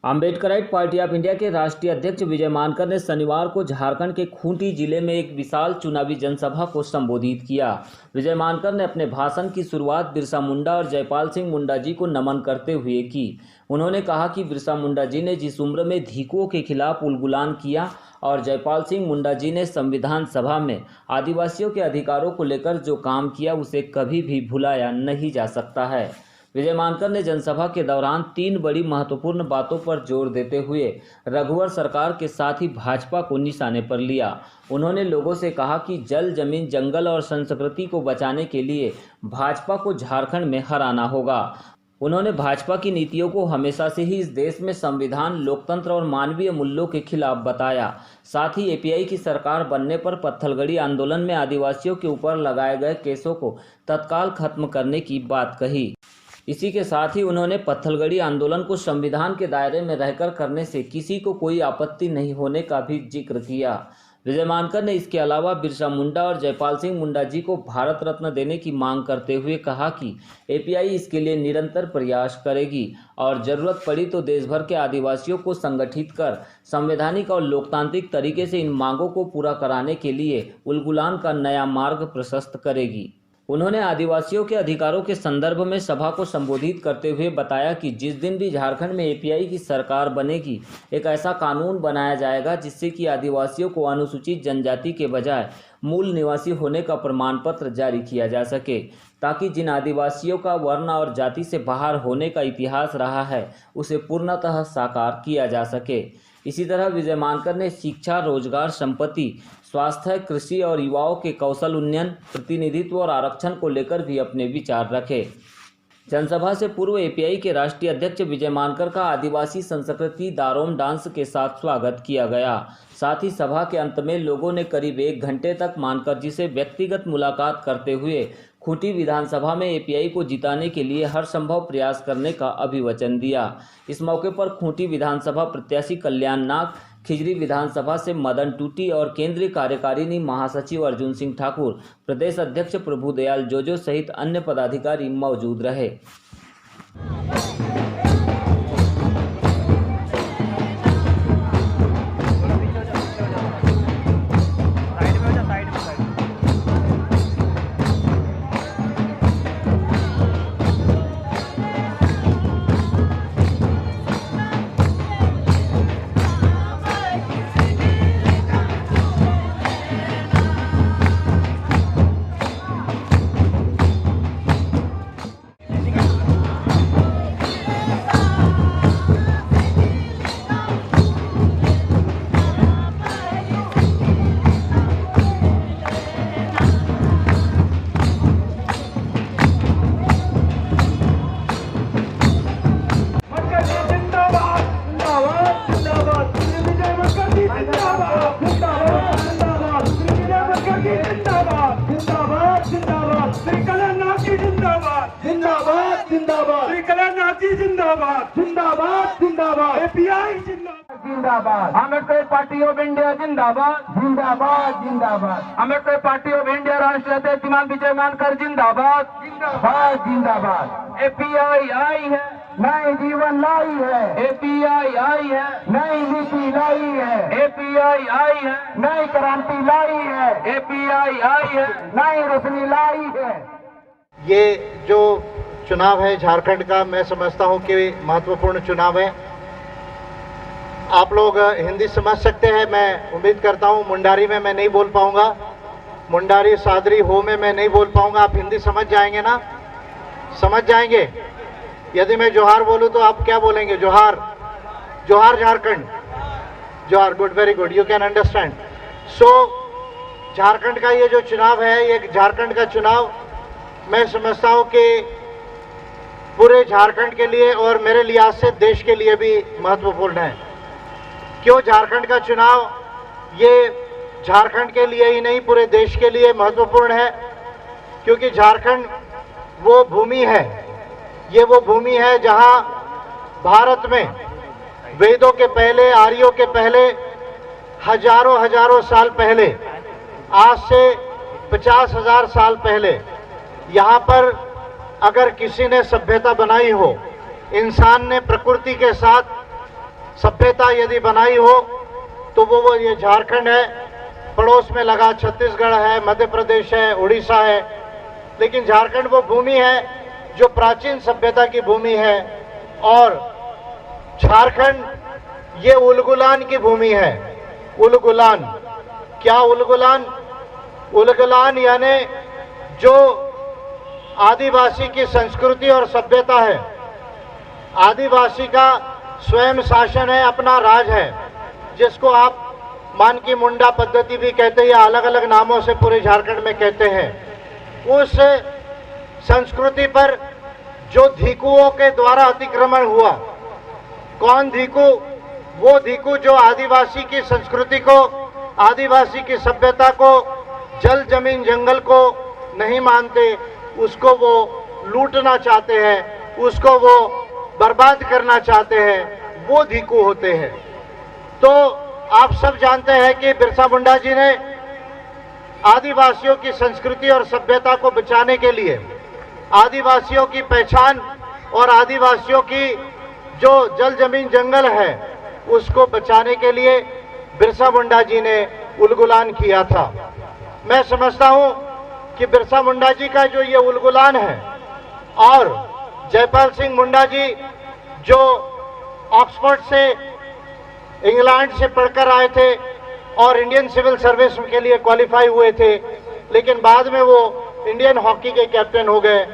Ambedkarite party of India के राष्ट्रीय अध्यक्ष विजय मानकर ने शनिवार को झारखंड के खूंटी जिले में एक विशाल चुनावी जनसभा को संबोधित किया। विजय मानकर ने अपने भाषण की शुरुआत बिरसा मुंडा और जयपाल सिंह मुंडा जी को नमन करते हुए की। उन्होंने कहा कि बिरसा मुंडा जी ने जिस उम्र में धिक्कुओं के खिलाफ उलगुलान किया और जयपाल सिंह मुंडा जी ने संविधान सभा में आदिवासियों के अधिकारों को लेकर जो काम किया उसे कभी भी भुलाया नहीं जा सकता है। विजय मानकर ने जनसभा के दौरान 3 बड़ी महत्वपूर्ण बातों पर जोर देते हुए रघुवर सरकार के साथ ही भाजपा को निशाने पर लिया। उन्होंने लोगों से कहा कि जल, जमीन, जंगल और संस्कृति को बचाने के लिए भाजपा को झारखंड में हराना होगा। उन्होंने भाजपा की नीतियों को हमेशा से ही इस देश में संविधान, लोकतंत्र और मानवीय मूल्यों के खिलाफ बताया। साथ ही एपीआई की सरकार बनने पर पत्थलगड़ी आंदोलन में आदिवासियों के ऊपर लगाए गए केसों को तत्काल खत्म करने की बात कही। इसी के साथ ही उन्होंने पत्थलगड़ी आंदोलन को संविधान के दायरे में रहकर करने से किसी को कोई आपत्ति नहीं होने का भी जिक्र किया। विजय मानकर ने इसके अलावा बिरसा मुंडा और जयपाल सिंह मुंडा जी को भारत रत्न देने की मांग करते हुए कहा कि एपीआई इसके लिए निरंतर प्रयास करेगी और जरूरत पड़ी तो देश भर के आदिवासियों को संगठित कर संवैधानिक और लोकतांत्रिक तरीके से इन मांगों को पूरा कराने के लिए उलगुलान का नया मार्ग प्रशस्त करेगी। उन्होंने आदिवासियों के अधिकारों के संदर्भ में सभा को संबोधित करते हुए बताया कि जिस दिन भी झारखंड में एपीआई की सरकार बनेगी, एक ऐसा कानून बनाया जाएगा जिससे कि आदिवासियों को अनुसूचित जनजाति के बजाय मूल निवासी होने का प्रमाण पत्र जारी किया जा सके, ताकि जिन आदिवासियों का वर्ण और जाति से बाहर होने का इतिहास रहा है उसे पूर्णतः साकार किया जा सके। इसी तरह विजय मानकर ने शिक्षा, रोजगार, संपत्ति, स्वास्थ्य, कृषि और युवाओं के कौशल उन्नयन, प्रतिनिधित्व और आरक्षण को लेकर भी अपने विचार रखे। जनसभा से पूर्व एपीआई के राष्ट्रीय अध्यक्ष विजय मानकर का आदिवासी संस्कृति दारोम डांस के साथ स्वागत किया गया। साथ ही सभा के अंत में लोगों ने करीब 1 घंटे तक मानकर जी से व्यक्तिगत मुलाकात करते हुए खूंटी विधानसभा में एपीआई को जिताने के लिए हर संभव प्रयास करने का अभिवचन दिया। इस मौके पर खूंटी विधानसभा प्रत्याशी कल्याण नाग, खिजरी विधानसभा से मदन टूटी और केंद्रीय कार्यकारिणी महासचिव अर्जुन सिंह ठाकुर, प्रदेश अध्यक्ष प्रभुदयाल जोजो सहित अन्य पदाधिकारी मौजूद रहे। एपीआई जिंदाबाद, अम्बेडकर पार्टी ऑफ इंडिया जिंदाबाद, जिंदाबाद जिंदाबाद, अम्बेडकर पार्टी ऑफ इंडिया राष्ट्रीय अध्यक्ष विजय मानकर जिंदाबाद, जिंदाबाद जिंदाबाद। एपीआई आई है, नए जीवन लाई है, एपीआई आई है, नई नीति लाई है, एपीआई आई है, नई क्रांति लाई है, एपीआई आई है, नई रोशनी लाई है। ये जो चुनाव है झारखंड का, मैं समझता हूं कि महत्वपूर्ण चुनाव है। आप लोग हिंदी समझ सकते हैं, मैं उम्मीद करता हूं। मुंडारी में मैं नहीं बोल पाऊंगा, मुंडारी, सादरी, हो में मैं नहीं बोल पाऊंगा। आप हिंदी समझ जाएंगे ना? समझ जाएंगे। यदि मैं जोहार बोलूं तो आप क्या बोलेंगे? जोहार, Johar Jharkhand, Johar. Good, very good, you can understand. So Jharkhand का ये जो चुनाव है, ये झारखंड का चुनाव मैं समझता हूं कि पूरे झारखंड के लिए और मेरे लिहाज से देश के लिए भी महत्वपूर्ण है। क्यों झारखंड का चुनाव? ये झारखंड के लिए ही नहीं, पूरे देश के लिए महत्वपूर्ण है, क्योंकि झारखंड वो भूमि है, ये वो भूमि है जहां भारत में वेदों के पहले, आर्यों के पहले, हजारों हजारों साल पहले, आज से 50,000 साल पहले यहाँ पर अगर किसी ने सभ्यता बनाई हो, इंसान ने प्रकृति के साथ सभ्यता यदि बनाई हो तो वो ये झारखंड है, पड़ोस में लगा छत्तीसगढ़ है, मध्य प्रदेश है, उड़ीसा है। लेकिन झारखंड वो भूमि है जो प्राचीन सभ्यता की भूमि है, और झारखंड ये उलगुलान की भूमि है। उलगुलान, क्या उलगुलान? उलगुलान यानी जो आदिवासी की संस्कृति और सभ्यता है, आदिवासी का स्वयं शासन है, अपना राज है, जिसको आप मान की मुंडा पद्धति भी कहते हैं या अलग अलग नामों से पूरे झारखंड में कहते हैं। उस संस्कृति पर जो धीकुओं के द्वारा अतिक्रमण हुआ, कौन धीकू? वो धीकू जो आदिवासी की संस्कृति को, आदिवासी की सभ्यता को, जल जमीन जंगल को नहीं मानते, उसको वो लूटना चाहते हैं, उसको वो बर्बाद करना चाहते हैं, वो धीकू होते हैं। तो आप सब जानते हैं कि बिरसा मुंडा जी ने आदिवासियों की संस्कृति और सभ्यता को बचाने के लिए, आदिवासियों की पहचान और आदिवासियों की जो जल जमीन जंगल है उसको बचाने के लिए बिरसा मुंडा जी ने उलगुलान किया था। मैं समझता हूं कि बिरसा मुंडा जी का जो ये उलगुलान है, और जयपाल सिंह मुंडा जी जो ऑक्सफोर्ड से, इंग्लैंड से पढ़कर आए थे और इंडियन सिविल सर्विस के लिए क्वालिफाई हुए थे, लेकिन बाद में वो इंडियन हॉकी के कैप्टन हो गए,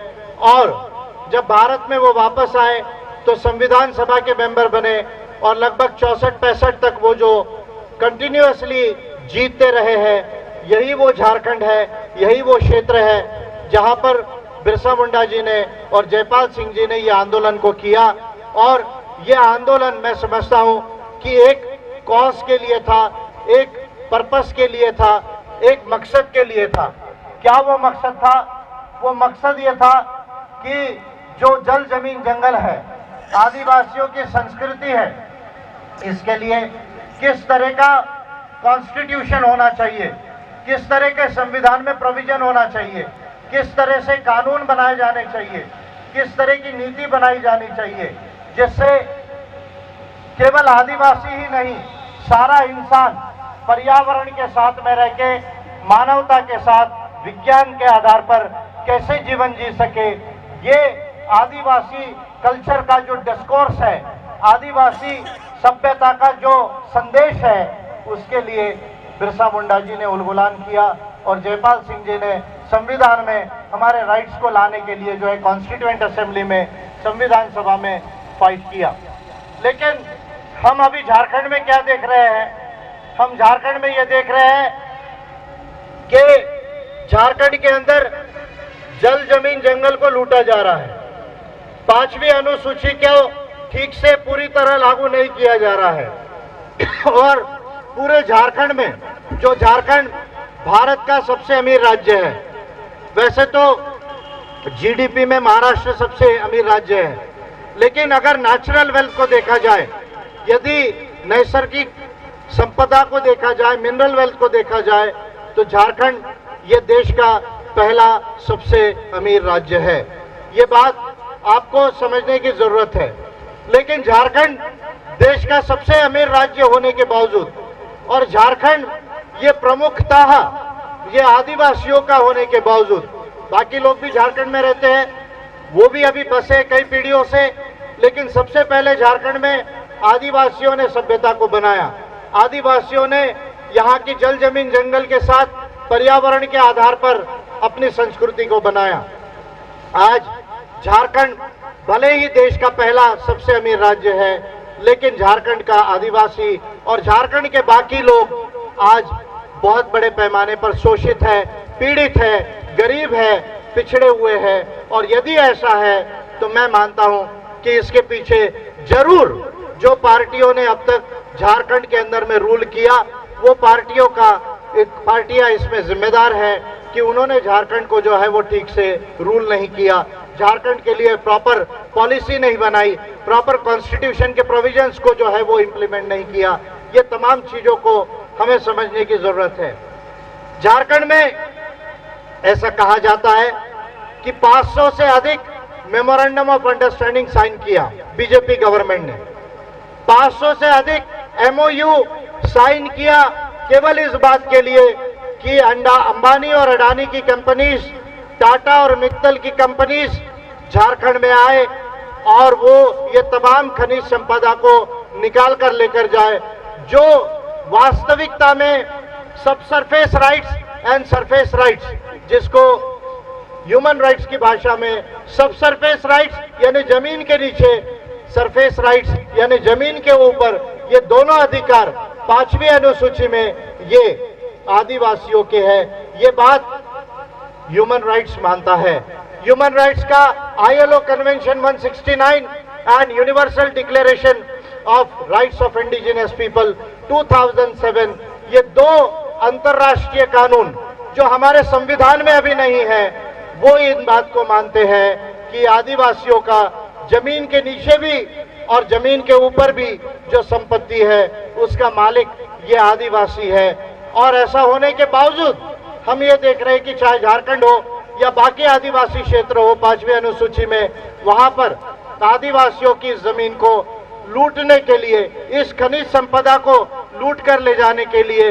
और जब भारत में वो वापस आए तो संविधान सभा के मेंबर बने, और लगभग 64-65 तक वो जो कंटिन्यूअसली जीतते रहे हैं। यही वो झारखंड है, यही वो क्षेत्र है जहां पर बिरसा मुंडा जी ने और जयपाल सिंह जी ने ये आंदोलन को किया। और ये आंदोलन मैं समझता हूं कि एक कॉज के लिए था, एक पर्पस के लिए था, एक मकसद के लिए था। क्या वो मकसद था? वो मकसद ये था कि जो जल जमीन जंगल है, आदिवासियों की संस्कृति है, इसके लिए किस तरह का कॉन्स्टिट्यूशन होना चाहिए, किस तरह के संविधान में प्रोविजन होना चाहिए, किस तरह से कानून बनाए जाने चाहिए, किस तरह की नीति बनाई जानी चाहिए, जिससे केवल आदिवासी ही नहीं, सारा इंसान पर्यावरण के साथ में रह के, मानवता के साथ, विज्ञान के आधार पर कैसे जीवन जी सके। ये आदिवासी कल्चर का जो डिस्कोर्स है, आदिवासी सभ्यता का जो संदेश है, उसके लिए बिरसा मुंडा जी ने उलगुलान किया, और जयपाल सिंह जी ने संविधान में हमारे राइट्स को लाने के लिए जो है कॉन्स्टिट्यूएंट असेंबली में, संविधान सभा में फाइट किया। लेकिन हम अभी झारखंड में क्या देख रहे हैं? हम झारखंड में ये देख रहे हैं कि झारखंड के अंदर जल जमीन जंगल को लूटा जा रहा है। 5वीं अनुसूची को ठीक से पूरी तरह लागू नहीं किया जा रहा है, और पूरे झारखंड में, जो झारखंड भारत का सबसे अमीर राज्य है, वैसे तो जीडीपी में महाराष्ट्र सबसे अमीर राज्य है, लेकिन अगर नेचुरल वेल्थ को देखा जाए, यदि नैसर्गिक संपदा को देखा जाए, मिनरल वेल्थ को देखा जाए, तो झारखंड ये देश का पहला सबसे अमीर राज्य है। ये बात आपको समझने की जरूरत है। लेकिन झारखंड देश का सबसे अमीर राज्य होने के बावजूद, और झारखंड ये प्रमुखतः ये आदिवासियों का होने के बावजूद, बाकी लोग भी झारखंड में रहते हैं, वो भी अभी बसे कई पीढ़ियों से, लेकिन सबसे पहले झारखंड में आदिवासियों ने सभ्यता को बनाया। आदिवासियों ने यहाँ की जल जमीन जंगल के साथ पर्यावरण के आधार पर अपनी संस्कृति को बनाया। आज झारखंड भले ही देश का पहला सबसे अमीर राज्य है, लेकिन झारखंड का आदिवासी और झारखंड के बाकी लोग आज बहुत बड़े पैमाने पर शोषित है, पीड़ित है, गरीब है, पिछड़े हुए हैं। और यदि ऐसा है तो मैं मानता हूं कि इसके पीछे जरूर जो पार्टियों ने अब तक झारखंड के अंदर में रूल किया, वो पार्टियां इसमें जिम्मेदार है कि उन्होंने झारखंड को जो है वो ठीक से रूल नहीं किया, झारखंड के लिए प्रॉपर पॉलिसी नहीं बनाई, प्रॉपर कॉन्स्टिट्यूशन के प्रोविजंस को जो है वो इम्प्लीमेंट नहीं किया। ये तमाम चीजों को हमें समझने की जरूरत है। झारखंड में ऐसा कहा जाता है कि 500 से अधिक मेमोरेंडम ऑफ अंडरस्टैंडिंग साइन किया बीजेपी गवर्नमेंट ने, 500 से अधिक एमओयू साइन किया केवल इस बात के लिए कि अंबानी और अडानी की कंपनीज, टाटा और मित्तल की कंपनीज झारखंड में आए और वो ये तमाम खनिज संपदा को निकाल कर लेकर जाए, जो वास्तविकता में सब surface rights and surface rights, जिसको ह्यूमन राइट्स की भाषा में सब सरफेस राइट्स यानी जमीन के नीचे, सरफेस राइट्स यानी जमीन के ऊपर, ये दोनों अधिकार 5वीं अनुसूची में ये आदिवासियों के हैं। ये बात ह्यूमन राइट्स मानता है। ह्यूमन राइट्स का ILO convention 169 and universal declaration of rights of indigenous people 2007, ये दो अंतर्राष्ट्रीय कानून जो हमारे संविधान में अभी नहीं है, वो इन बात को मानते हैं कि आदिवासियों का जमीन के नीचे भी और जमीन के ऊपर भी जो संपत्ति है उसका मालिक ये आदिवासी है। और ऐसा होने के बावजूद हम ये देख रहे हैं कि चाहे झारखंड हो या बाकी आदिवासी क्षेत्र हो 5वीं अनुसूची में, वहां पर आदिवासियों की जमीन को लूटने के लिए, इस खनिज संपदा को लूट कर ले जाने के लिए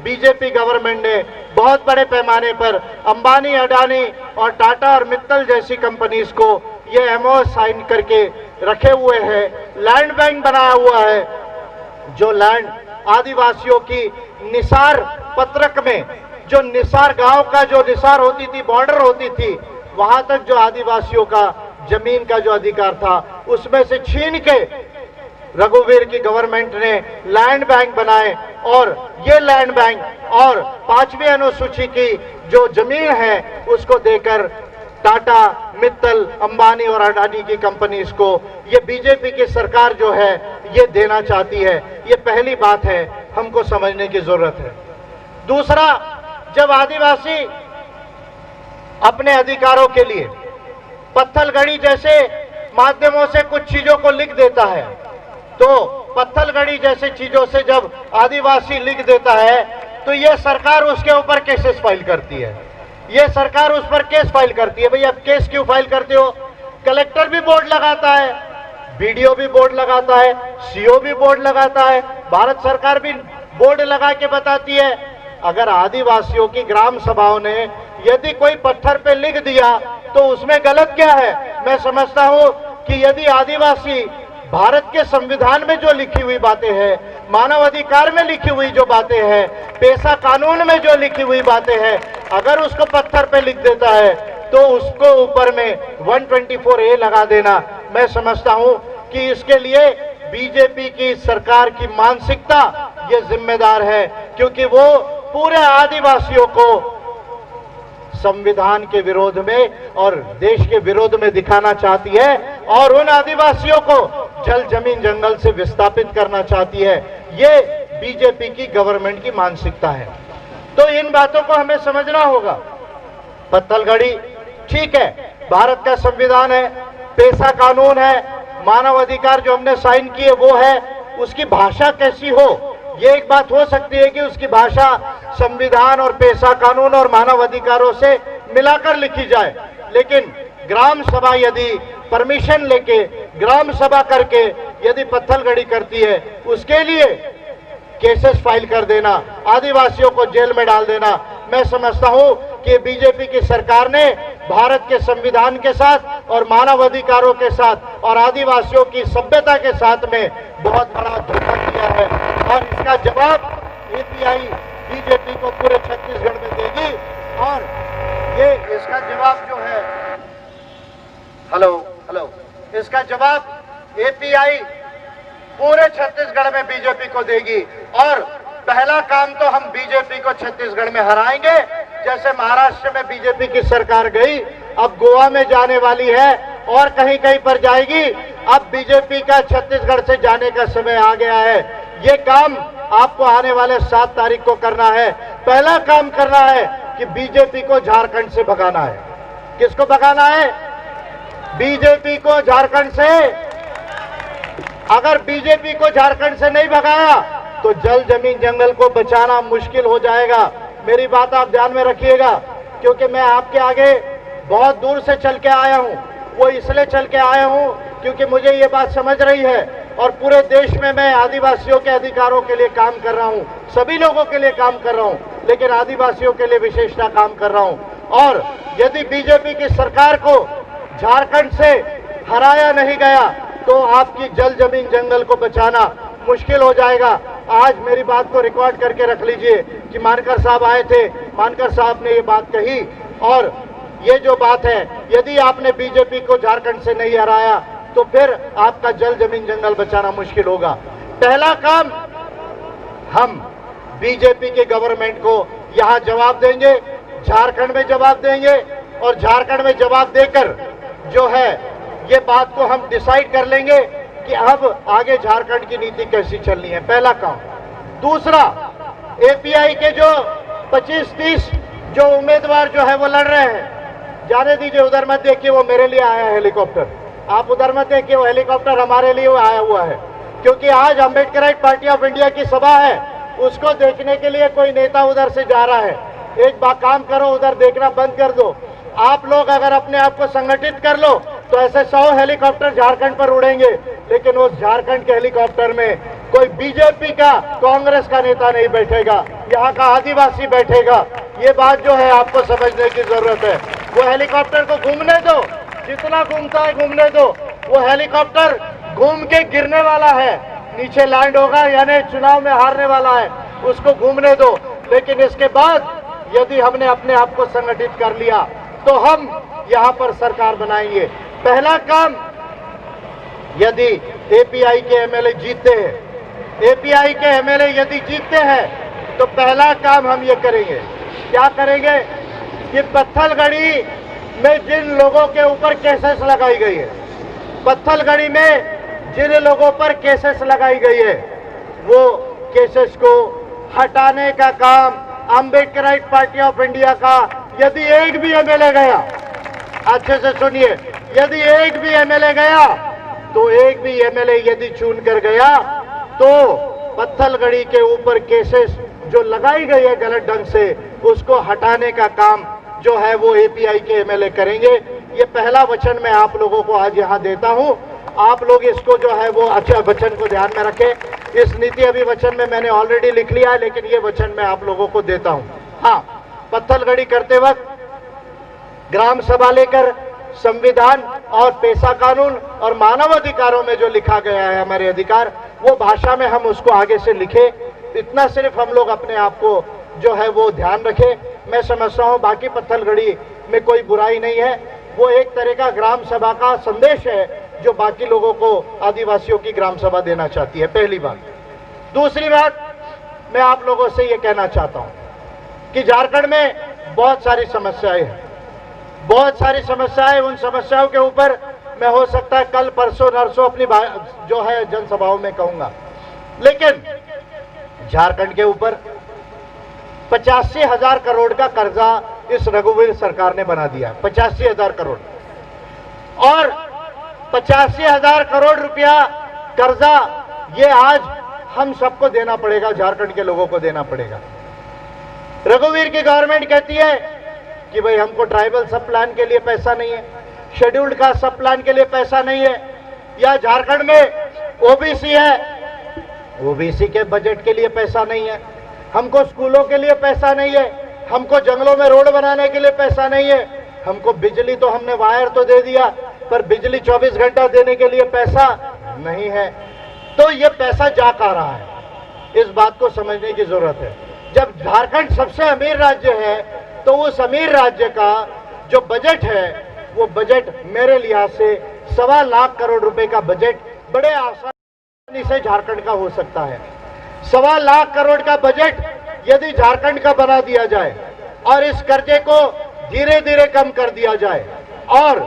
बीजेपी गवर्नमेंट ने बहुत बड़े पैमाने पर अंबानी, अडानी और टाटा और मित्तल जैसी कंपनीज को ये एमओ साइन करके रखे हुए हैं। लैंड बैंक बनाया हुआ है, जो लैंड आदिवासियों की निसार पत्रक में, जो निसार गांव का जो निसार होती थी, बॉर्डर होती थी, वहां तक जो आदिवासियों का जमीन का जो अधिकार था उसमें से छीन के रघुवीर की गवर्नमेंट ने लैंड बैंक बनाए और ये लैंड बैंक और 5वीं अनुसूची की जो जमीन है उसको देकर टाटा, मित्तल, अंबानी और अडानी की कंपनीज को ये बीजेपी की सरकार जो है ये देना चाहती है। ये पहली बात है, हमको समझने की जरूरत है। दूसरा, जब आदिवासी अपने अधिकारों के लिए पत्थलगड़ी जैसे माध्यमों से कुछ चीजों को लिख देता है, तो पत्थलगड़ी जैसे चीजों से जब आदिवासी लिख देता है तो ये सरकार उसके ऊपर केसेस फाइल करती है। ये सरकार उस पर केस फाइल करती है। भाई अब केस क्यों फाइल करते हो? कलेक्टर भी बोर्ड लगाता है, बीडीओ भी बोर्ड लगाता है, सीओ भी बोर्ड लगाता है, भारत सरकार भी बोर्ड लगा के बताती है। अगर आदिवासियों की ग्राम सभाओं ने यदि कोई पत्थर पे लिख दिया तो उसमें गलत क्या है? मैं समझता हूं कि यदि आदिवासी भारत के संविधान में जो लिखी हुई बातें हैं, मानव अधिकार में लिखी हुई जो बातें हैं, पेशा कानून में जो लिखी हुई बातें हैं, अगर उसको पत्थर पे लिख देता है तो उसको ऊपर में 124A लगा देना, मैं समझता हूं कि इसके लिए बीजेपी की सरकार की मानसिकता ये जिम्मेदार है, क्योंकि वो पूरे आदिवासियों को संविधान के विरोध में और देश के विरोध में दिखाना चाहती है और उन आदिवासियों को जल, जमीन, जंगल से विस्थापित करना चाहती है। ये बीजेपी की गवर्नमेंट की मानसिकता है। तो इन बातों को हमें समझना होगा। पत्थलगड़ी ठीक है, भारत का संविधान है, पेशा कानून है, मानव अधिकार जो हमने साइन किए वो है, उसकी भाषा कैसी हो, ये एक बात हो सकती है कि उसकी भाषा संविधान और पेशा कानून और मानव अधिकारों से मिलाकर लिखी जाए, लेकिन ग्राम सभा यदि परमिशन लेके ग्राम सभा करके यदि पत्थलगड़ी करती है, उसके लिए केसेस फाइल कर देना, आदिवासियों को जेल में डाल देना, मैं समझता हूं कि बीजेपी की सरकार ने भारत के संविधान के साथ और मानव अधिकारों के साथ और आदिवासियों की सभ्यता के साथ में बहुत बड़ा धोखा किया है और इसका जवाब एपीआई बीजेपी को पूरे छत्तीसगढ़ में देगी। और ये इसका जवाब जो है, हेलो, इसका जवाब एपीआई पूरे छत्तीसगढ़ में बीजेपी को देगी। और पहला काम तो हम बीजेपी को छत्तीसगढ़ में हराएंगे, जैसे महाराष्ट्र में बीजेपी की सरकार गई, अब गोवा में जाने वाली है और कहीं कहीं पर जाएगी। अब बीजेपी का छत्तीसगढ़ से जाने का समय आ गया है। ये काम आपको आने वाले 7 तारीख को करना है। पहला काम करना है कि बीजेपी को झारखंड से भगाना है। किसको भगाना है? बीजेपी को झारखंड से। अगर बीजेपी को झारखंड से नहीं भगाया तो जल, जमीन, जंगल को बचाना मुश्किल हो जाएगा। मेरी बात आप ध्यान में रखिएगा, क्योंकि मैं आपके आगे बहुत दूर से चल के आया हूं। वो इसलिए चल के आया हूं क्योंकि मुझे ये बात समझ रही है और पूरे देश में मैं आदिवासियों के अधिकारों के लिए काम कर रहा हूं, सभी लोगों के लिए काम कर रहा हूं, लेकिन आदिवासियों के लिए विशेषता काम कर रहा हूं। और यदि बीजेपी की सरकार को झारखंड से हराया नहीं गया तो आपकी जल जमीन जंगल को बचाना मुश्किल हो जाएगा। आज मेरी बात को रिकॉर्ड करके रख लीजिए कि मानकर साहब आए थे, मानकर साहब ने ये बात कही, और ये जो बात है, यदि आपने बीजेपी को झारखंड से नहीं हराया तो फिर आपका जल जमीन जंगल बचाना मुश्किल होगा। पहला काम, हम बीजेपी के गवर्नमेंट को यहां जवाब देंगे, झारखंड में जवाब देंगे, और झारखंड में जवाब देकर जो है ये बात को हम डिसाइड कर लेंगे कि अब आगे झारखंड की नीति कैसी चलनी है, पहला काम। दूसरा, एपीआई के जो 25-30 जो उम्मीदवार जो है वो लड़ रहे हैं, जाने दीजिए, उधर मत देखिए, वो मेरे लिए आया है हेलीकॉप्टर, आप उधर मत देखिए, वो हेलीकॉप्टर हमारे लिए आया हुआ है, क्योंकि आज अम्बेडकराइट पार्टी ऑफ इंडिया की सभा है, उसको देखने के लिए कोई नेता उधर से जा रहा है। एक बार काम करो, उधर देखना बंद कर दो। आप लोग अगर अपने आप को संगठित कर लो तो ऐसे 100 हेलीकॉप्टर झारखंड पर उड़ेंगे, लेकिन उस झारखंड के हेलीकॉप्टर में कोई बीजेपी का, कांग्रेस का नेता नहीं बैठेगा, यहाँ का आदिवासी बैठेगा। ये बात जो है आपको समझने की जरूरत है। वो हेलीकॉप्टर को घूमने दो, जितना घूमता है घूमने दो, वो हेलीकॉप्टर घूम के गिरने वाला है, नीचे लैंड होगा, यानी चुनाव में हारने वाला है, उसको घूमने दो। लेकिन इसके बाद यदि हमने अपने आप को संगठित कर लिया तो हम यहाँ पर सरकार बनाएंगे। पहला काम, यदि एपीआई के एमएलए जीतते हैं, एपीआई के एमएलए यदि जीतते हैं तो पहला काम हम ये करेंगे, क्या करेंगे कि पत्थलगड़ी में जिन लोगों के ऊपर केसेस लगाई गई है, पत्थलगड़ी में जिन लोगों पर केसेस लगाई गई है, वो केसेस को हटाने का काम अम्बेडकराइट पार्टी ऑफ इंडिया का, यदि एक भी एमएलए गया, अच्छे से सुनिए, यदि एक भी एमएलए गया तो एक भी एमएलए यदि चुन कर गया तो पत्थलगड़ी के ऊपर केसेस जो लगाई गई है गलत ढंग से, उसको हटाने का काम जो है वो एपीआई के एमएलए करेंगे। ये पहला वचन मैं आप लोगों को आज यहाँ देता हूँ। आप लोग इसको जो है वो अच्छा वचन को ध्यान में रखें। इस नीति अभी वचन में मैंने ऑलरेडी लिख लिया है, लेकिन ये वचन मैं आप लोगों को देता हूँ। हाँ, पत्थलगड़ी करते वक्त ग्राम सभा लेकर संविधान और पेशा कानून और मानव अधिकारों में जो लिखा गया है हमारे अधिकार, वो भाषा में हम उसको आगे से लिखे। इतना सिर्फ हम लोग अपने आप को जो है वो ध्यान रखें। मैं समझता हूँ बाकी पत्थलगड़ी में कोई बुराई नहीं है, वो एक तरह का ग्राम सभा का संदेश है जो बाकी लोगों को, आदिवासियों की ग्राम सभा देना चाहती है, पहली बात। दूसरी बात, मैं आप लोगों से ये कहना चाहता हूँ कि झारखंड में बहुत सारी समस्याएं हैं, बहुत सारी समस्याएं। उन समस्याओं के ऊपर मैं हो सकता है कल परसों नरसों अपनी जो है जनसभाओं में कहूंगा, लेकिन झारखंड के ऊपर 85,000 करोड़ का कर्जा इस रघुवीर सरकार ने बना दिया, 85,000 करोड़। और 85,000 करोड़ रुपया कर्जा ये आज हम सबको देना पड़ेगा, झारखंड के लोगों को देना पड़ेगा। रघुवीर की गवर्नमेंट कहती है कि भाई हमको ट्राइबल सब प्लान के लिए पैसा नहीं है, शेड्यूल्ड कास्ट सब प्लान के लिए पैसा नहीं है, या झारखंड में ओबीसी है, ओबीसी के बजट के लिए पैसा नहीं है, हमको स्कूलों के लिए पैसा नहीं है, हमको जंगलों में रोड बनाने के लिए पैसा नहीं है, हमको बिजली तो हमने वायर तो दे दिया पर बिजली 24 घंटा देने के लिए पैसा नहीं है। तो ये पैसा जा कहाँ रहा है, इस बात को समझने की जरूरत है। जब झारखंड सबसे अमीर राज्य है तो उस अमीर राज्य का जो बजट है वो बजट मेरे लिहाज से 1.25 लाख करोड़ रुपए का बजट बड़े आसानी से झारखंड का हो सकता है। 1.25 लाख करोड़ का बजट यदि झारखंड का बना दिया जाए और इस कर्जे को धीरे धीरे कम कर दिया जाए, और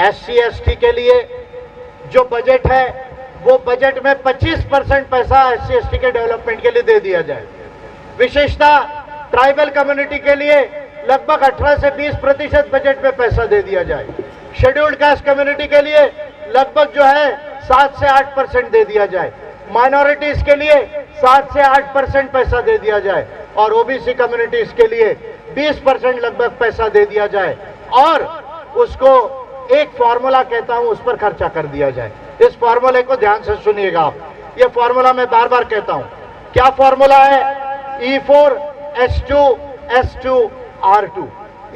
SC ST के लिए जो बजट है वो बजट में 25% पैसा SC ST के डेवलपमेंट के लिए दे दिया जाए, विशेषता ट्राइबल कम्युनिटी के लिए लगभग 18 से 20% बजट में पैसा दे दिया जाए, शेड्यूल्ड कास्ट कम्युनिटी के लिए लगभग जो है 7 से 8% दे दिया जाए, माइनॉरिटीज के लिए 7 से 8% पैसा दे दिया जाए, और ओबीसी कम्युनिटीज के लिए 20% लगभग पैसा दे दिया जाए, और उसको एक फॉर्मूला कहता हूं, उस पर खर्चा कर दिया जाए। इस फॉर्मूले को ध्यान से सुनिएगा आप। ये फॉर्मूला मैं बार बार कहता हूं। क्या फॉर्मूला है? E4H2S2R2।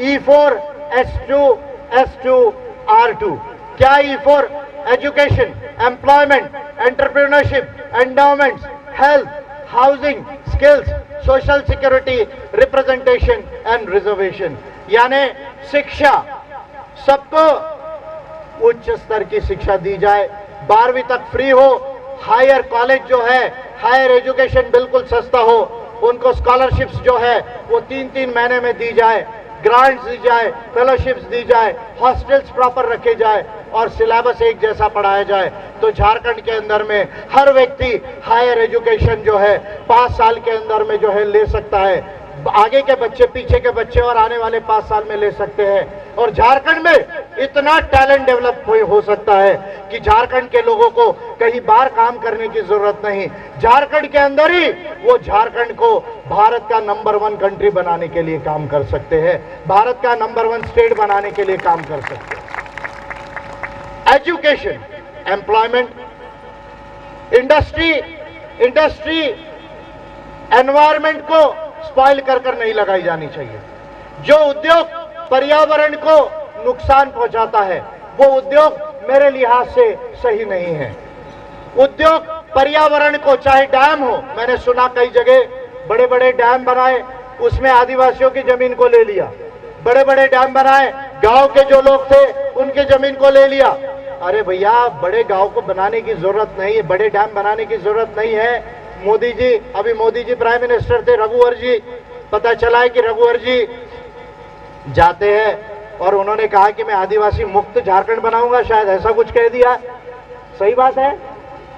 E4H2S2R2। क्या E4? Education, employment, entrepreneurship, endowments, health, housing, skills, social security, representation and reservation. यानी शिक्षा, सबको उच्च स्तर की शिक्षा दी जाए, 12वीं तक फ्री हो, हायर कॉलेज जो है, हायर एजुकेशन बिल्कुल सस्ता हो, उनको स्कॉलरशिप्स जो है वो 3-3 महीने में दी जाए, ग्रांट्स दी जाए, फेलोशिप्स दी जाए, हॉस्टल्स प्रॉपर रखे जाए और सिलेबस एक जैसा पढ़ाया जाए। तो झारखंड के अंदर में हर व्यक्ति हायर एजुकेशन जो है 5 साल के अंदर में जो है ले सकता है। आगे के बच्चे, पीछे के बच्चे और आने वाले 5 साल में ले सकते हैं। और झारखंड में इतना टैलेंट डेवलप हो सकता है कि झारखंड के लोगों को कहीं बाहर काम करने की जरूरत नहीं, झारखंड के अंदर ही वो झारखंड को भारत का नंबर 1 कंट्री बनाने के लिए काम कर सकते हैं, भारत का नंबर 1 स्टेट बनाने के लिए काम कर सकते हैं। एजुकेशन, एम्प्लॉयमेंट, इंडस्ट्री एनवायरमेंट को स्पॉइल कर नहीं लगाई जानी चाहिए। जो उद्योग पर्यावरण को नुकसान पहुंचाता है वो उद्योग मेरे लिहाज से सही नहीं है। उद्योग पर्यावरण को, चाहे डैम हो, मैंने सुना कई जगह बड़े बड़े डैम बनाए, उसमें आदिवासियों की जमीन को ले लिया, बड़े बड़े डैम बनाए, गांव के जो लोग थे उनकी जमीन को ले लिया। अरे भैया, बड़े गांव को बनाने की जरूरत नहीं है, बड़े डैम बनाने की जरूरत नहीं है। मोदी जी, अभी मोदी जी प्राइम मिनिस्टर थे, रघुवर जी, पता चला है कि रघुवर जी जाते हैं और उन्होंने कहा कि मैं आदिवासी मुक्त झारखंड बनाऊंगा, शायद ऐसा कुछ कह दिया। सही बात है,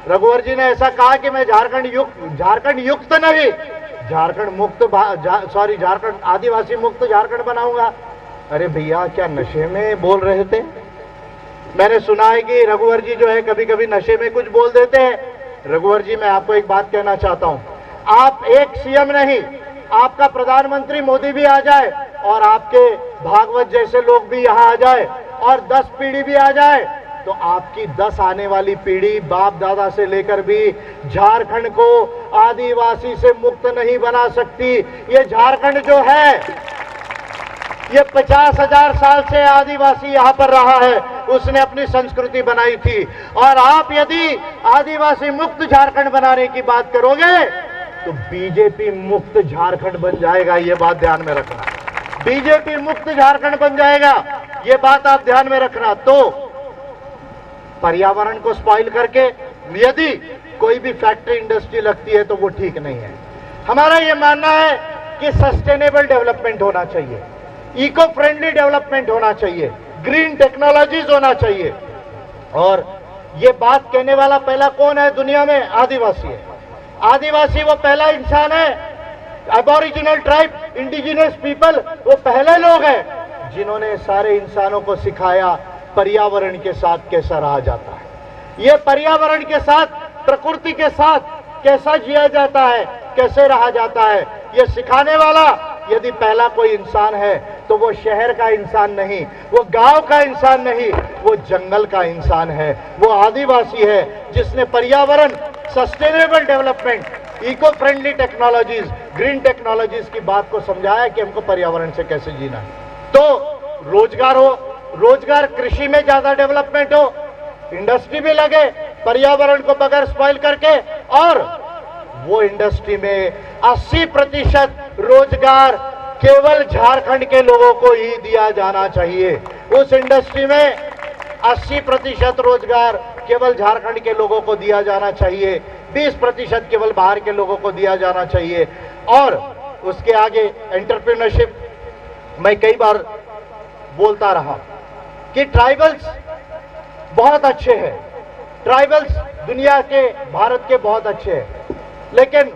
रघुवर जी ने ऐसा कहा कि मैं झारखंड युक्त नहीं, झारखंड मुक्त, झारखंड आदिवासी मुक्त झारखंड बनाऊंगा। अरे भैया, क्या नशे में बोल रहे थे? मैंने सुना है कि रघुवर जी जो है कभी कभी नशे में कुछ बोल देते हैं। रघुवर जी, मैं आपको एक बात कहना चाहता हूं, आप एक सीएम नहीं, आपका प्रधानमंत्री मोदी भी आ जाए और आपके भागवत जैसे लोग भी यहां आ जाए और 10 पीढ़ी भी आ जाए, तो आपकी 10 आने वाली पीढ़ी बाप दादा से लेकर भी झारखंड को आदिवासी से मुक्त नहीं बना सकती। ये झारखंड जो है, ये 50,000 साल से आदिवासी यहां पर रहा है, उसने अपनी संस्कृति बनाई थी। और आप यदि आदिवासी मुक्त झारखंड बनाने की बात करोगे तो बीजेपी मुक्त झारखंड बन जाएगा, ये बात ध्यान में रखना। बीजेपी मुक्त झारखंड बन जाएगा, ये बात आप ध्यान में रखना। तो पर्यावरण को स्पॉइल करके यदि कोई भी फैक्ट्री, इंडस्ट्री लगती है तो वो ठीक नहीं है। हमारा ये मानना है कि सस्टेनेबल डेवलपमेंट होना चाहिए, इको फ्रेंडली डेवलपमेंट होना चाहिए, ग्रीन टेक्नोलॉजीज होना चाहिए। और ये बात कहने वाला पहला कौन है दुनिया में? आदिवासी है। आदिवासी वो पहला इंसान है, एबोरिजिनल ट्राइब, इंडिजिनस पीपल, वो पहले लोग हैं जिन्होंने सारे इंसानों को सिखाया पर्यावरण के साथ कैसा रहा जाता है, ये पर्यावरण के साथ, प्रकृति के साथ कैसा जिया जाता है, कैसे रहा जाता है, ये सिखाने वाला यदि पहला कोई इंसान है तो वो शहर का इंसान नहीं, वो गांव का इंसान नहीं, वो जंगल का इंसान है, वो आदिवासी है जिसने पर्यावरण, sustainable development, eco friendly technologies, green technologies की बात को समझाया कि हमको पर्यावरण से कैसे जीना है। तो रोजगार हो, रोजगार, कृषि में ज्यादा डेवलपमेंट हो, इंडस्ट्री भी लगे पर्यावरण को बगैर स्पॉइल करके, और वो इंडस्ट्री में 80% रोजगार केवल झारखंड के लोगों को ही दिया जाना चाहिए। उस इंडस्ट्री में 80% रोजगार केवल झारखंड के लोगों को दिया जाना चाहिए, 20% केवल बाहर के लोगों को दिया जाना चाहिए। और उसके आगे एंटरप्रेन्योरशिप, मैं कई बार बोलता रहा कि ट्राइबल्स बहुत अच्छे हैं, ट्राइबल्स दुनिया के, भारत के बहुत अच्छे हैं, लेकिन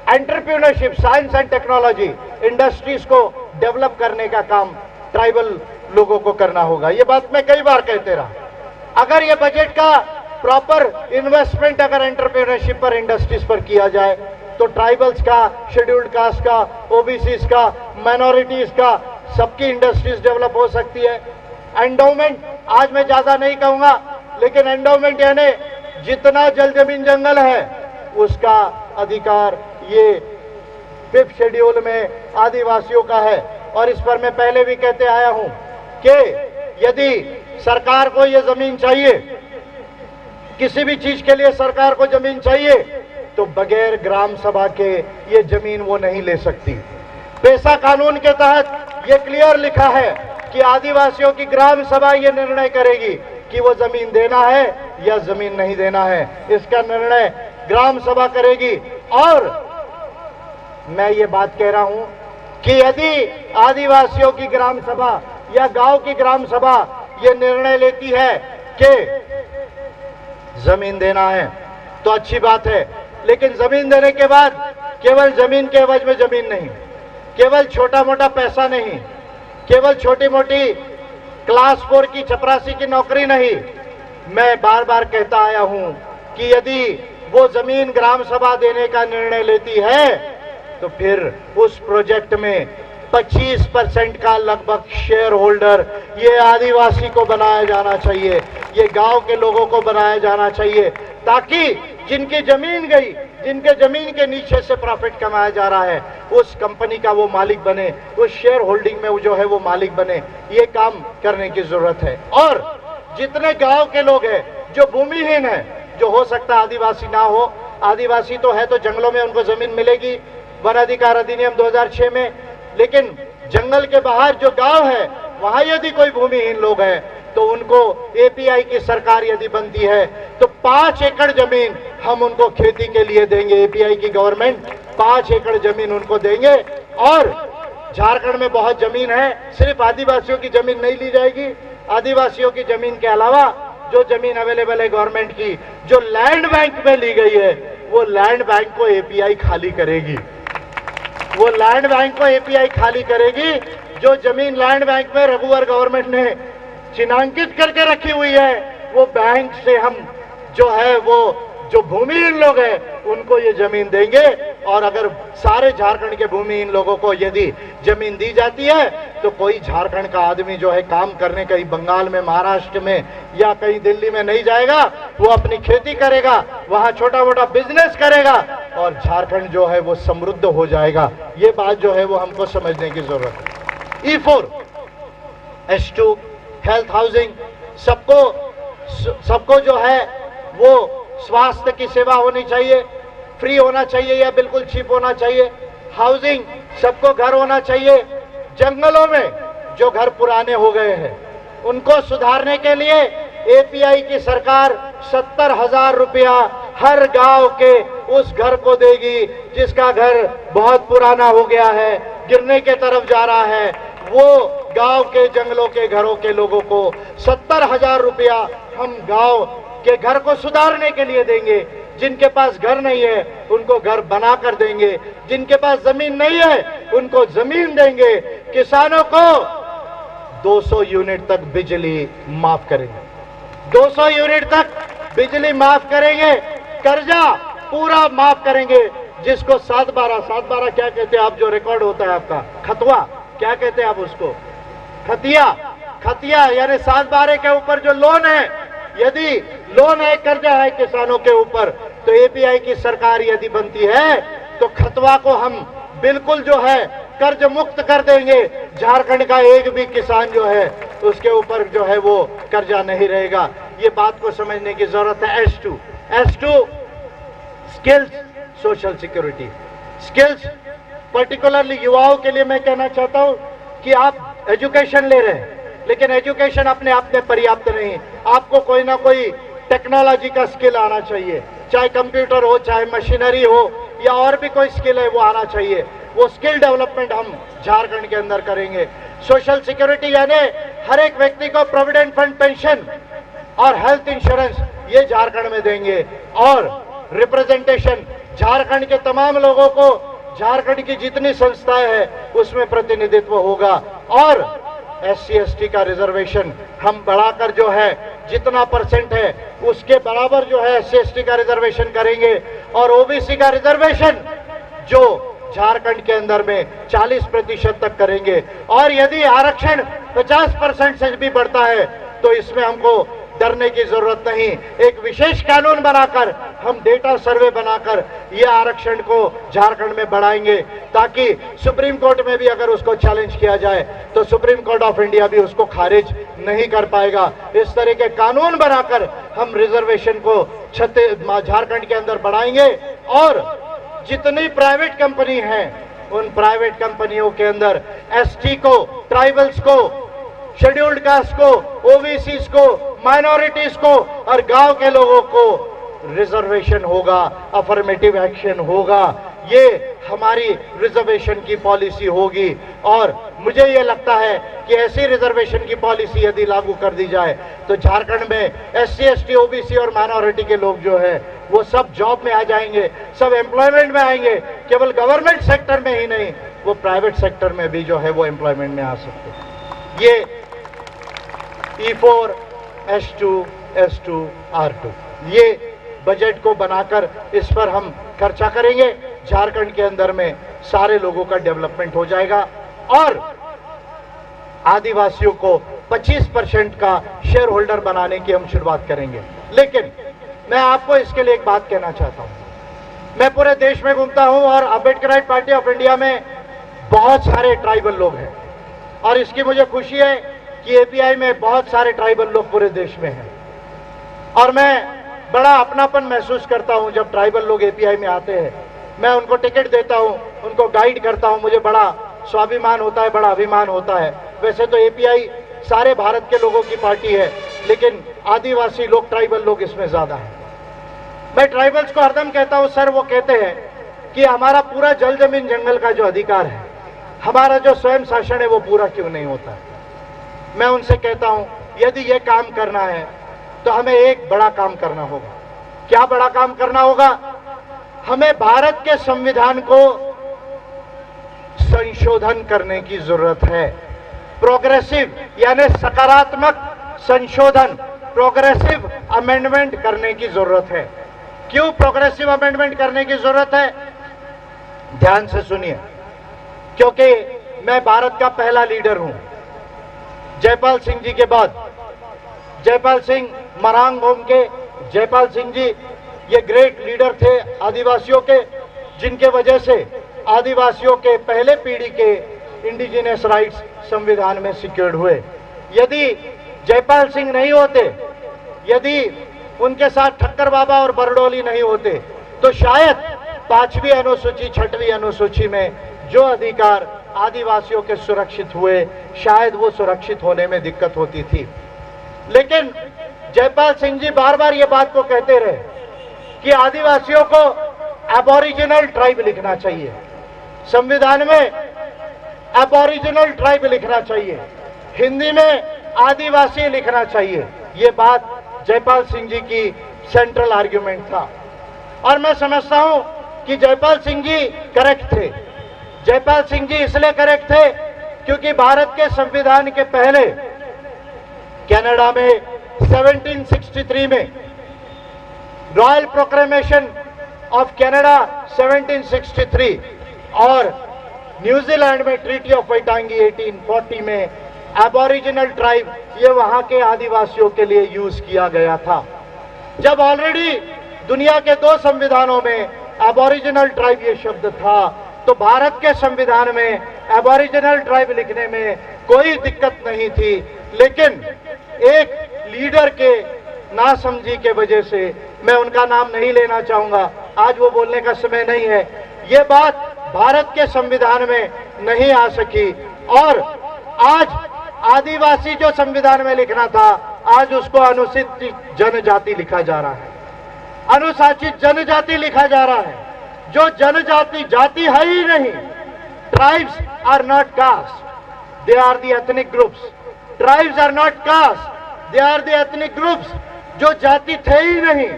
entrepreneurship, science and technology, industries को डेवलप करने का काम ट्राइबल लोगों को करना होगा। ये बात मैं कई बार कहते रहा। अगर ये बजट का प्रॉपर इन्वेस्टमेंट अगर एंटरप्रेन्योरशिप पर, इंडस्ट्रीज पर किया जाए तो ट्राइबल्स का, शेड्यूल्ड कास्ट का, ओबीसीज का, माइनॉरिटीज का, सबकी इंडस्ट्रीज डेवलप हो सकती है। एंडोमेंट, आज मैं ज्यादा नहीं कहूंगा, लेकिन एंडोमेंट यानी जितना जल जमीन जंगल है उसका अधिकार ये 5th शेड्यूल में आदिवासियों का है। और इस पर मैं पहले भी कहते आया हूं कि यदि सरकार को ये जमीन चाहिए, किसी भी चीज के लिए सरकार को जमीन चाहिए, तो बगैर ग्राम सभा के ये जमीन वो नहीं ले सकती। पेशा कानून के तहत ये क्लियर लिखा है कि आदिवासियों की ग्राम सभा ये निर्णय करेगी कि वो जमीन देना है या जमीन नहीं देना है। इसका निर्णय ग्राम सभा करेगी। और मैं ये बात कह रहा हूं कि यदि आदिवासियों की ग्राम सभा या गांव की ग्राम सभा ये निर्णय लेती है कि जमीन देना है तो अच्छी बात है, लेकिन जमीन देने के बाद केवल जमीन के एवज में जमीन नहीं, केवल छोटा मोटा पैसा नहीं, केवल छोटी मोटी क्लास 4 की चपरासी की नौकरी नहीं। मैं बार बार कहता आया हूं कि यदि वो जमीन ग्राम सभा देने का निर्णय लेती है तो फिर उस प्रोजेक्ट में 25% का लगभग शेयर होल्डर ये आदिवासी को बनाया जाना चाहिए, ये गांव के लोगों को बनाया जाना चाहिए, ताकि जिनकी जमीन गई, जिनके जमीन के नीचे से प्रॉफिट कमाया जा रहा है, उस कंपनी का वो मालिक बने, उस शेयर होल्डिंग में जो है वो मालिक बने। ये काम करने की जरूरत है। और जितने गांव के लोग हैं जो भूमिहीन है, जो हो सकता आदिवासी ना हो, आदिवासी तो है तो जंगलों में उनको जमीन मिलेगी वन अधिकार अधिनियम 2006 में, लेकिन जंगल के बाहर जो गांव है वहां यदि कोई भूमिहीन लोग हैं तो उनको एपीआई की सरकार यदि बनती है तो 5 एकड़ जमीन हम उनको खेती के लिए देंगे। एपीआई की गवर्नमेंट 5 एकड़ जमीन उनको देंगे। और झारखंड में बहुत जमीन है, सिर्फ आदिवासियों की जमीन नहीं ली जाएगी। आदिवासियों की जमीन के अलावा जो जमीन अवेलेबल है गवर्नमेंट की, जो लैंड बैंक में ली गई है, वो लैंड बैंक को एपीआई खाली करेगी। वो लैंड बैंक को एपीआई खाली करेगी। जो जमीन लैंड बैंक में रघुवर गवर्नमेंट ने चिन्हांकित करके रखी हुई है, वो बैंक से हम जो है वो जो भूमिहीन लोग हैं उनको ये जमीन देंगे। और अगर सारे झारखंड के भूमिहीन लोगों को यदि जमीन दी जाती है तो कोई झारखंड का आदमी जो है काम करने कहीं बंगाल में, महाराष्ट्र में या कहीं दिल्ली में नहीं जाएगा, वो अपनी खेती करेगा, वहां छोटा मोटा बिजनेस करेगा और झारखंड जो है वो समृद्ध हो जाएगा। ये बात जो है वो हमको समझने की जरूरत है। E4, S2, हेल्थ, हाउसिंग, सबको जो है वो स्वास्थ्य की सेवा होनी चाहिए, फ्री होना चाहिए या बिल्कुल चीप होना चाहिए। हाउसिंग, सबको घर होना चाहिए। जंगलों में जो घर पुराने हो गए हैं उनको सुधारने के लिए एपीआई की सरकार 70,000 रुपया हर गांव के उस घर को देगी जिसका घर बहुत पुराना हो गया है, गिरने के तरफ जा रहा है। वो गांव के जंगलों के घरों के लोगों को 70,000 रुपया हम गांव के घर को सुधारने के लिए देंगे। जिनके पास घर नहीं है उनको घर बना कर देंगे, जिनके पास जमीन नहीं है उनको जमीन देंगे। किसानों को 200 यूनिट तक बिजली माफ करेंगे, 200 यूनिट तक बिजली माफ करेंगे। कर्जा पूरा माफ करेंगे। जिसको 7/12 क्या कहते हैं आप, जो रिकॉर्ड होता है आपका खतवा, क्या कहते हैं आप उसको, खतिया यानी 7/12 के ऊपर जो लोन है, यदि लोन है, कर्जा है किसानों के ऊपर, तो एपीआई की सरकार यदि बनती है तो खतवा को हम बिल्कुल जो है कर्ज मुक्त कर देंगे। झारखंड का एक भी किसान जो है उसके ऊपर जो है वो कर्जा नहीं रहेगा। ये बात को समझने की जरूरत है। S2 skills, social security, skills particularly युवाओं के लिए मैं कहना चाहता हूं कि आप एजुकेशन ले रहे हैं लेकिन एजुकेशन अपने आप में पर्याप्त नहीं। आपको कोई ना कोई टेक्नोलॉजी का स्किल आना चाहिए, चाहे कंप्यूटर हो, चाहे मशीनरी हो या और भी कोई स्किल है वो आना चाहिए। वो स्किल डेवलपमेंट हम झारखंड के अंदर करेंगे। सोशल सिक्योरिटी यानी हर एक व्यक्ति को प्रोविडेंट फंड, पेंशन और हेल्थ इंश्योरेंस ये झारखंड में देंगे। और रिप्रेजेंटेशन, झारखंड के तमाम लोगों को झारखंड की जितनी संस्थाएं हैं उसमें प्रतिनिधित्व होगा। और SC/ST का रिजर्वेशन हम बढ़ाकर जो है जितना % है उसके बराबर जो है SC/ST का रिजर्वेशन करेंगे। और ओबीसी का रिजर्वेशन जो झारखंड के अंदर में 40% तक करेंगे। और यदि आरक्षण 50% से भी बढ़ता है तो इसमें हमको डरने की जरूरत नहीं। एक विशेष कानून बनाकर हम डेटा सर्वे बनाकर ये आरक्षण को झारखंड में बढ़ाएंगे ताकि सुप्रीम कोर्ट में भी अगर उसको चैलेंज किया जाए तो सुप्रीम कोर्ट ऑफ इंडिया भी उसको खारिज नहीं कर पाएगा। इस तरह के कानून बनाकर हम रिजर्वेशन को झारखंड के अंदर बढ़ाएंगे और जितनी प्राइवेट कंपनी है उन प्राइवेट कंपनियों के अंदर एसटी को, ट्राइबल्स को, शेड्यूल्ड कास्ट को, ओबीसीज को, माइनॉरिटीज को और गांव के लोगों को रिजर्वेशन होगा, अफर्मेटिव एक्शन होगा। ये हमारी रिजर्वेशन की पॉलिसी होगी और मुझे ये लगता है कि ऐसी रिजर्वेशन की पॉलिसी यदि लागू कर दी जाए तो झारखंड में एससी, एसटी, ओबीसी और माइनॉरिटी के लोग जो है वो सब जॉब में आ जाएंगे, सब एम्प्लॉयमेंट में आएंगे। केवल गवर्नमेंट सेक्टर में ही नहीं, वो प्राइवेट सेक्टर में भी जो है वो एम्प्लॉयमेंट में आ सकते हैं। ये E4, S2, S2, R2 ये बजट को बनाकर इस पर हम खर्चा करेंगे। झारखंड के अंदर में सारे लोगों का डेवलपमेंट हो जाएगा और आदिवासियों को 25% का शेयर होल्डर बनाने की हम शुरुआत करेंगे। लेकिन मैं आपको इसके लिए एक बात कहना चाहता हूं। मैं पूरे देश में घूमता हूं और अम्बेडकराइट पार्टी ऑफ इंडिया में बहुत सारे ट्राइबल लोग हैं और इसकी मुझे खुशी है कि एपीआई में बहुत सारे ट्राइबल लोग पूरे देश में हैं और मैं बड़ा अपनापन महसूस करता हूं जब ट्राइबल लोग एपीआई में आते हैं। मैं उनको टिकट देता हूं, उनको गाइड करता हूं, मुझे बड़ा स्वाभिमान होता है, बड़ा अभिमान होता है। वैसे तो एपीआई सारे भारत के लोगों की पार्टी है लेकिन आदिवासी लोग, ट्राइबल लोग इसमें ज्यादा है। मैं ट्राइबल्स को हरदम कहता हूं, सर वो कहते हैं कि हमारा पूरा जल जमीन जंगल का जो अधिकार है, हमारा जो स्वयं शासन है वो पूरा क्यों नहीं होता है। मैं उनसे कहता हूं यदि ये काम करना है तो हमें एक बड़ा काम करना होगा। क्या बड़ा काम करना होगा? हमें भारत के संविधान को संशोधन करने की जरूरत है। प्रोग्रेसिव यानी सकारात्मक संशोधन, प्रोग्रेसिव अमेंडमेंट करने की जरूरत है। क्यों प्रोग्रेसिव अमेंडमेंट करने की जरूरत है? ध्यान से सुनिए, क्योंकि मैं भारत का पहला लीडर हूं। जयपाल सिंह जी के बाद, जयपाल सिंह मरांग भूम के जयपाल सिंह जी ये ग्रेट लीडर थे आदिवासियों के, जिनके वजह से आदिवासियों के पहले पीढ़ी के इंडिजिनस राइट्स संविधान में सिक्योर्ड हुए। यदि जयपाल सिंह नहीं होते, यदि उनके साथ ठक्कर बाबा और बरडोली नहीं होते तो शायद 5वीं अनुसूची, 6वीं अनुसूची में जो अधिकार आदिवासियों के सुरक्षित हुए शायद वो सुरक्षित होने में दिक्कत होती थी। लेकिन जयपाल सिंह जी बार बार ये बात को कहते रहे कि आदिवासियों को एबोरिजिनल ट्राइब लिखना चाहिए, संविधान में एबोरिजिनल ट्राइब लिखना चाहिए, हिंदी में आदिवासी लिखना चाहिए। ये बात जयपाल सिंह जी की सेंट्रल आर्ग्यूमेंट था और मैं समझता हूं कि जयपाल सिंह जी करेक्ट थे। जयपाल सिंह जी इसलिए करेक्ट थे क्योंकि भारत के संविधान के पहले कनाडा में 1763 में रॉयल प्रोक्लेमेशन ऑफ कनाडा 1763 और न्यूजीलैंड में ट्रीटी ऑफ वाइटांगी 1840 में एबोरिजिनल ट्राइब ये वहां के आदिवासियों के लिए यूज किया गया था। जब ऑलरेडी दुनिया के 2 संविधानों में एबोरिजिनल ट्राइब ये शब्द था तो भारत के संविधान में एबोरिजिनल ट्राइब लिखने में कोई दिक्कत नहीं थी। लेकिन एक लीडर के नासमझी के वजह से, मैं उनका नाम नहीं लेना चाहूंगा, आज वो बोलने का समय नहीं है, ये बात भारत के संविधान में नहीं आ सकी और आज आदिवासी जो संविधान में लिखना था आज उसको अनुसूचित जनजाति लिखा जा रहा है, अनुसूचित जनजाति लिखा जा रहा है, जो जनजाति जाति है ही नहीं। Tribes are not caste, they are the ethnic groups. Tribes are not caste, they are the ethnic groups. जो जाति थे ही नहीं,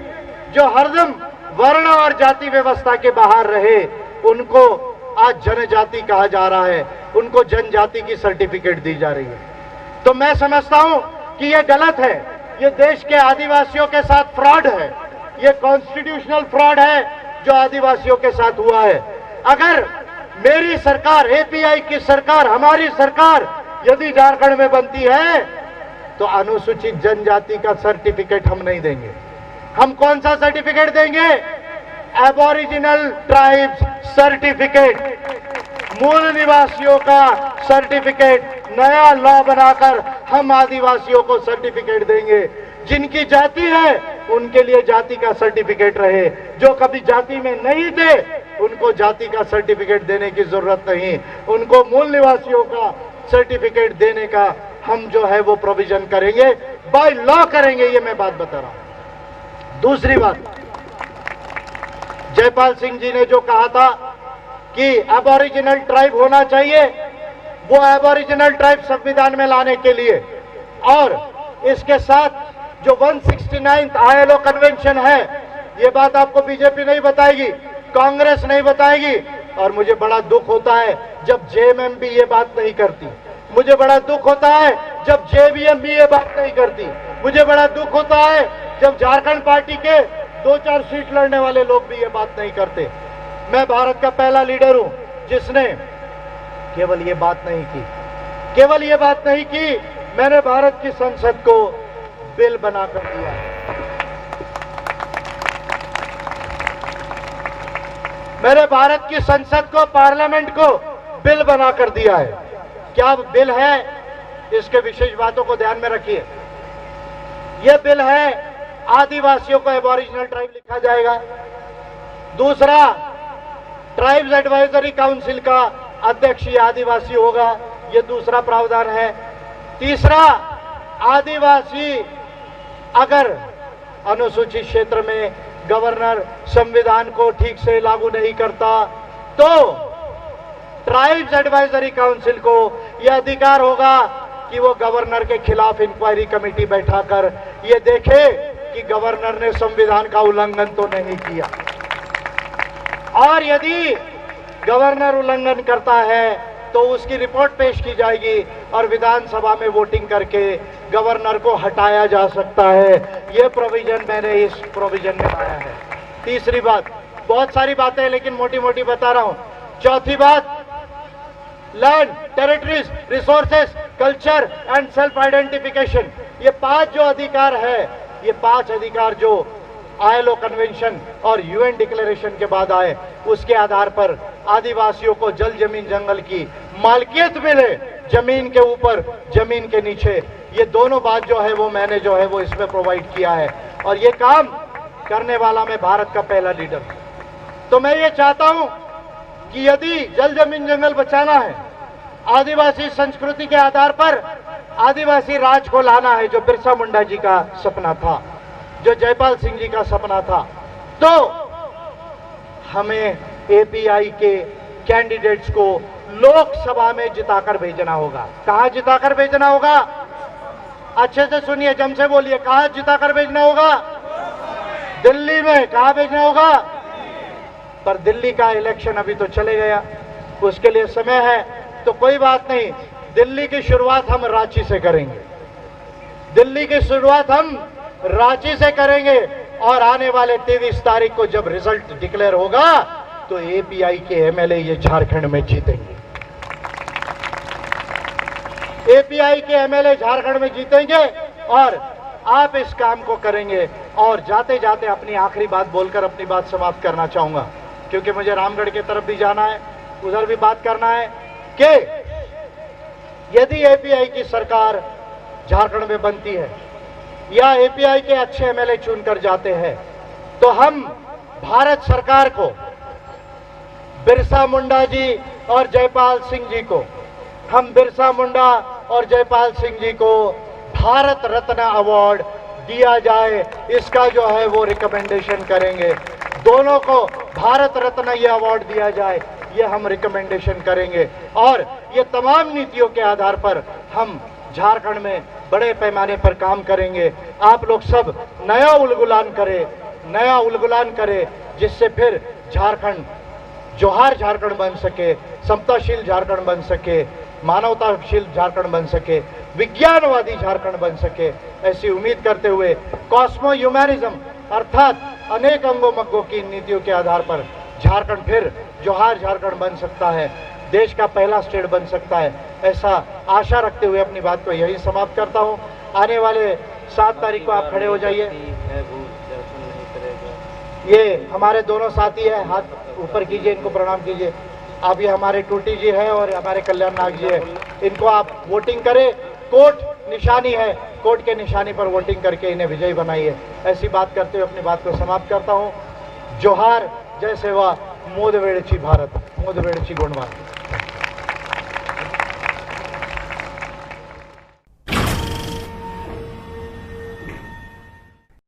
जो हरदम वर्ण और जाति व्यवस्था के बाहर रहे, उनको आज जनजाति कहा जा रहा है, उनको जनजाति की सर्टिफिकेट दी जा रही है। तो मैं समझता हूं कि यह गलत है, ये देश के आदिवासियों के साथ फ्रॉड है, ये कॉन्स्टिट्यूशनल फ्रॉड है जो आदिवासियों के साथ हुआ है। अगर मेरी सरकार, एपीआई की सरकार, हमारी सरकार यदि झारखंड में बनती है तो अनुसूचित जनजाति का सर्टिफिकेट हम नहीं देंगे। हम कौन सा सर्टिफिकेट देंगे? एबोरिजिनल ट्राइब्स सर्टिफिकेट, मूल निवासियों का सर्टिफिकेट। नया लॉ बनाकर हम आदिवासियों को सर्टिफिकेट देंगे। जिनकी जाति है उनके लिए जाति का सर्टिफिकेट रहे, जो कभी जाति में नहीं थे उनको जाति का सर्टिफिकेट देने की जरूरत नहीं, उनको मूल निवासियों का सर्टिफिकेट देने का हम जो है वो प्रोविजन करेंगे, बाय लॉ करेंगे। ये मैं बात बता रहा हूं। दूसरी बात, जयपाल सिंह जी ने जो कहा था कि एबोरिजिनल ट्राइब होना चाहिए, वो एबोरिजिनल ट्राइब संविधान में लाने के लिए और इसके साथ जो 169th ILO कन्वेंशन है, ये बात आपको बीजेपी नहीं बताएगी, कांग्रेस नहीं बताएगी। और मुझे बड़ा दुख होता है जब जेएमएम भी ये बात नहीं करती, मुझे बड़ा दुख होता है जब जेवीएम भी ये बात नहीं करती, मुझे बड़ा दुख होता है जब झारखंड पार्टी के 2-4 सीट लड़ने वाले लोग भी ये बात नहीं करते। मैं भारत का पहला लीडर हूं जिसने केवल ये बात नहीं की, केवल ये बात नहीं की, मैंने भारत की संसद को बिल बनाकर दिया। मैंने भारत की संसद को, पार्लियामेंट को बिल बनाकर दिया है। क्या बिल है? इसके विशेष बातों को ध्यान में रखिए। यह बिल है, आदिवासियों को एबोरिजिनल ट्राइब लिखा जाएगा। दूसरा, ट्राइब्स एडवाइजरी काउंसिल का अध्यक्ष ये आदिवासी होगा, यह दूसरा प्रावधान है। तीसरा, आदिवासी अगर अनुसूचित क्षेत्र में गवर्नर संविधान को ठीक से लागू नहीं करता तो ट्राइब्स एडवाइजरी काउंसिल को यह अधिकार होगा कि वो गवर्नर के खिलाफ इंक्वायरी कमेटी बैठाकर ये देखे कि गवर्नर ने संविधान का उल्लंघन तो नहीं किया। और यदि गवर्नर उल्लंघन करता है तो उसकी रिपोर्ट पेश की जाएगी और विधानसभा में वोटिंग करके गवर्नर को हटाया जा सकता है। यह प्रोविजन मैंने इस प्रोविजन में लाया है। तीसरी बात, बहुत सारी बातें हैं लेकिन मोटी मोटी बता रहा हूं। चौथी बात, land, territories, resources, culture and self identification, ये 5 जो अधिकार है, ये 5 अधिकार जो ILO कन्वेंशन और UN डिक्लेरेशन के बाद आए, उसके आधार पर आदिवासियों को जल जमीन जंगल की मालकियत मिले, जमीन के ऊपर जमीन के नीचे। ये दोनों बात जो है वो मैंने जो है वो इसमें प्रोवाइड किया है और ये काम करने वाला मैं भारत का पहला लीडर हूं। तो मैं ये चाहता हूं कि यदि जल जमीन जंगल बचाना है, आदिवासी संस्कृति के आधार पर आदिवासी राज को लाना है, जो बिरसा मुंडा जी का सपना था, जो जयपाल सिंह जी का सपना था, तो हमें API के कैंडिडेट्स को लोकसभा में जिताकर भेजना होगा। कहां जिताकर भेजना होगा? अच्छे से सुनिए, जम से बोलिए, कहां जिताकर भेजना होगा? दिल्ली में। कहां भेजना होगा? पर दिल्ली का इलेक्शन अभी तो चले गया, उसके लिए समय है, तो कोई बात नहीं, दिल्ली की शुरुआत हम रांची से करेंगे। दिल्ली की शुरुआत हम रांची से करेंगे और आने वाले 23 तारीख को जब रिजल्ट डिक्लेयर होगा तो API के MLA ये झारखंड में जीतेंगे। API के MLA झारखंड में जीतेंगे और आप इस काम को करेंगे। और जाते जाते अपनी आखिरी बात बोलकर अपनी बात समाप्त करना चाहूंगा, क्योंकि मुझे रामगढ़ की तरफ भी जाना है, उधर भी बात करना है कि यदि API की सरकार झारखंड में बनती है या API के अच्छे MLA चुनकर जाते हैं तो हम भारत सरकार को, बिरसा मुंडा जी और जयपाल सिंह जी को, हम बिरसा मुंडा और जयपाल सिंह जी को भारत रत्न अवार्ड दिया जाए, इसका जो है वो रिकमेंडेशन करेंगे। दोनों को भारत रत्न ये अवार्ड दिया जाए, ये हम रिकमेंडेशन करेंगे। और ये तमाम नीतियों के आधार पर हम झारखंड में बड़े पैमाने पर काम करेंगे। आप लोग सब नया उलगुलान करें, जिससे फिर झारखंड जोहार झारखंड बन सके, समताशील झारखंड बन सके, मानवताशील झारखंड बन सके, विज्ञानवादी झारखंड बन सके। ऐसी उम्मीद करते हुए कॉस्मो ह्यूमैनिज्म अर्थात अनेक अंगों मग्गों की नीतियों के आधार पर झारखंड फिर जोहार झारखंड बन सकता है, देश का पहला स्टेट बन सकता है। ऐसा आशा रखते हुए अपनी बात को यही समाप्त करता हूँ। आने वाले 7 तारीख को आप खड़े हो जाइए। ये हमारे दोनों साथी हैं, हाथ ऊपर कीजिए, इनको प्रणाम कीजिए। आप ये हमारे टूटी जी है और हमारे कल्याण नाग जी है, इनको आप वोटिंग करें। कोर्ट निशानी है, कोर्ट के निशानी पर वोटिंग करके इन्हें विजयी बनाइए। ऐसी बात करते हुए अपनी बात को समाप्त करता हूँ। जोहार, जय सेवा, मोद वेड़ची भारत, मोद वेड़ची गुणवान।